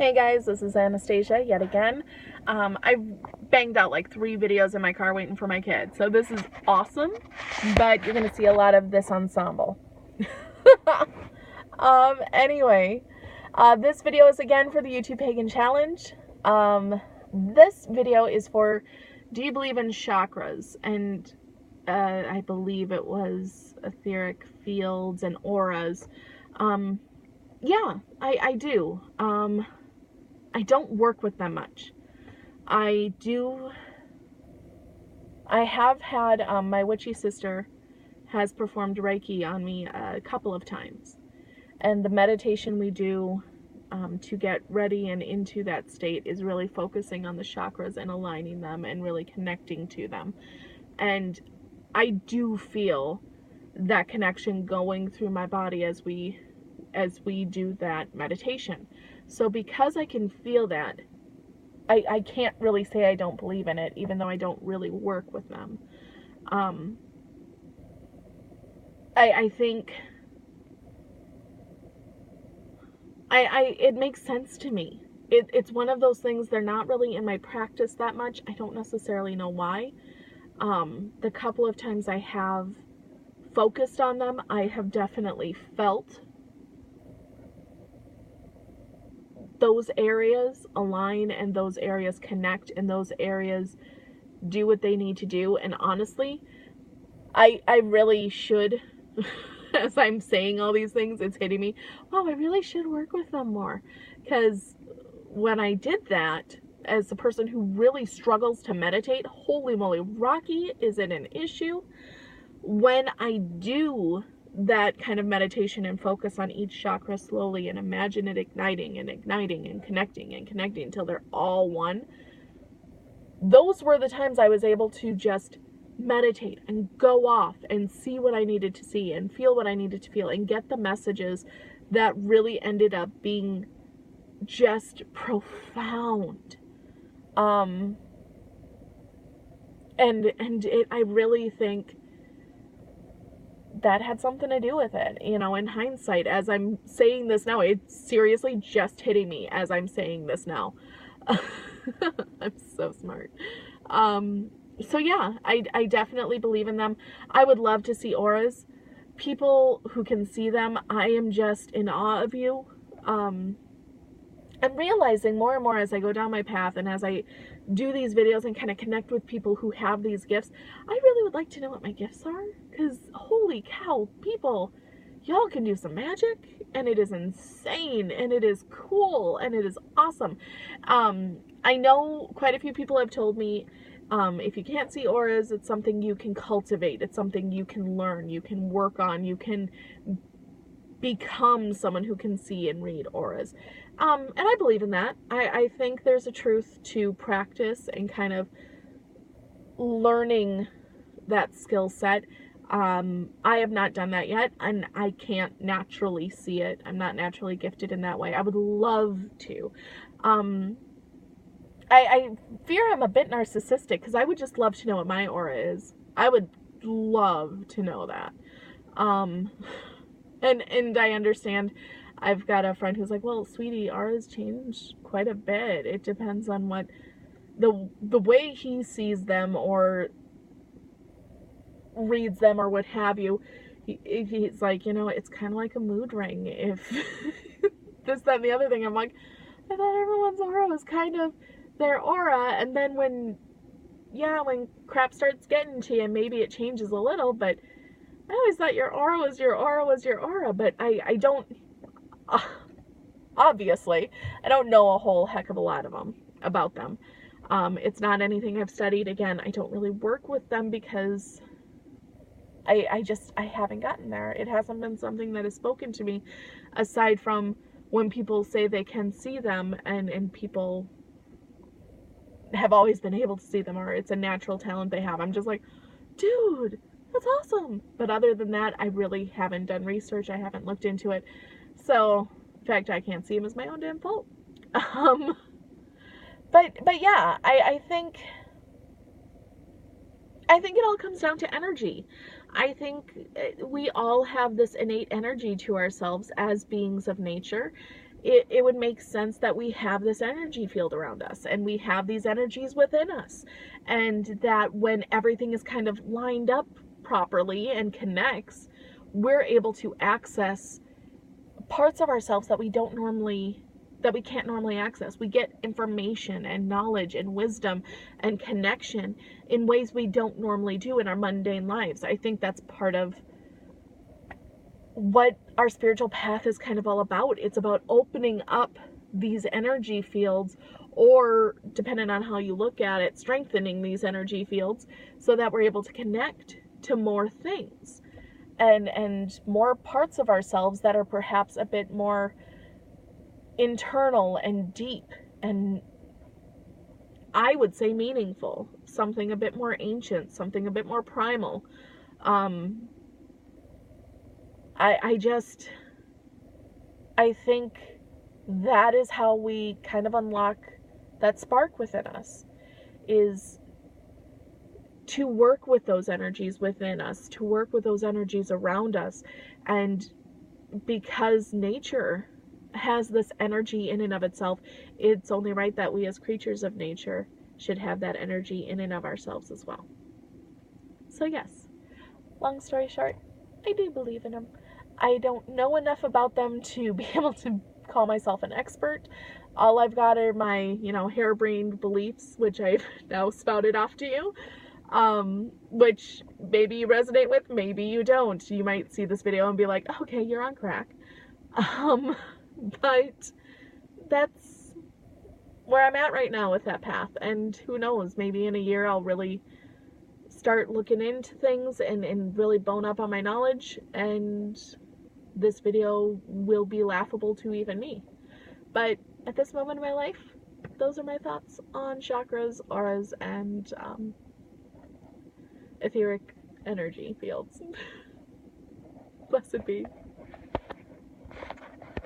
Hey guys, this is Anastasia yet again. I've banged out like 3 videos in my car waiting for my kid, so this is awesome, but you're gonna see a lot of this ensemble. Anyway, this video is again for the YouTube Pagan Challenge. This video is for, do you believe in chakras? And I believe it was etheric fields and auras. Yeah, I do. I don't work with them much. I have had, my witchy sister has performed Reiki on me a couple of times. And the meditation we do to get ready and into that state is really focusing on the chakras and aligning them and really connecting to them. And I do feel that connection going through my body as we do that meditation. So because I can feel that, I can't really say I don't believe in it, even though I don't really work with them. I think it makes sense to me. It's one of those things, they're not really in my practice that much. I don't necessarily know why. The couple of times I have focused on them, I have definitely felt those areas align and those areas connect and those areas do what they need to do. And honestly, I really should, as I'm saying all these things, it's hitting me, wow, I really should work with them more. Because when I did that, as a person who really struggles to meditate, holy moly, Rocky, is it an issue? When I do that kind of meditation and focus on each chakra slowly and imagine it igniting and igniting and connecting until they're all one, those were the times I was able to just meditate and go off and see what I needed to see and feel what I needed to feel and get the messages that really ended up being just profound. I really think that had something to do with it, you know, in hindsight. As I'm saying this now, it's seriously just hitting me as I'm saying this now. I'm so smart. So yeah, I definitely believe in them. I would love to see auras. People who can see them, I am just in awe of you. I'm realizing more and more as I go down my path and as I do these videos and kind of connect with people who have these gifts, I really would like to know what my gifts are, because holy cow, people, y'all can do some magic, and it is insane, and it is cool, and it is awesome. I know quite a few people have told me, if you can't see auras, it's something you can cultivate, it's something you can learn, you can work on, you can become someone who can see and read auras. And I believe in that. I think there's a truth to practice and kind of learning that skill set. I have not done that yet, and I can't naturally see it. I'm not naturally gifted in that way. I would love to. I fear I'm a bit narcissistic, because I would just love to know what my aura is. I would love to know that. And I understand. I've got a friend who's like, well, sweetie, auras change quite a bit. It depends on what the way he sees them or reads them or what have you. He's like, you know, it's kind of like a mood ring. If this, that, and the other thing. I'm like, I thought everyone's aura was kind of their aura, and then when crap starts getting to you, maybe it changes a little, but I always thought your aura was your aura, but I don't, obviously, I don't know a whole heck of a lot about them. It's not anything I've studied. Again, I don't really work with them because I haven't gotten there. It hasn't been something that has spoken to me, aside from when people say they can see them, and people have always been able to see them, or it's a natural talent they have. I'm just like, dude, that's awesome. But other than that, I really haven't done research. I haven't looked into it. So, the fact I can't see him is my own damn fault. But yeah, I think it all comes down to energy. I think we all have this innate energy to ourselves as beings of nature, it would make sense that we have this energy field around us and we have these energies within us, and that when everything is kind of lined up properly and connects, we're able to access parts of ourselves that we can't normally access. We get information and knowledge and wisdom and connection in ways we don't normally do in our mundane lives. I think that's part of what our spiritual path is kind of all about. It's about opening up these energy fields, or depending on how you look at it, strengthening these energy fields so that we're able to connect to more things and more parts of ourselves that are perhaps a bit more internal and deep, and I would say meaningful, something a bit more ancient, something a bit more primal. I think that is how we kind of unlock that spark within us, is to work with those energies within us, to work with those energies around us. And because nature has this energy in and of itself, it's only right that we as creatures of nature should have that energy in and of ourselves as well. So yes, long story short, I do believe in them. I don't know enough about them to be able to call myself an expert. All I've got are my, harebrained beliefs, which I've now spouted off to you, which maybe you resonate with, maybe you don't. You might see this video and be like, okay, you're on crack. But that's where I'm at right now with that path. And who knows, maybe in a year I'll really start looking into things and really bone up on my knowledge, and this video will be laughable to even me. But at this moment in my life, those are my thoughts on chakras, auras, and etheric energy fields. Blessed be.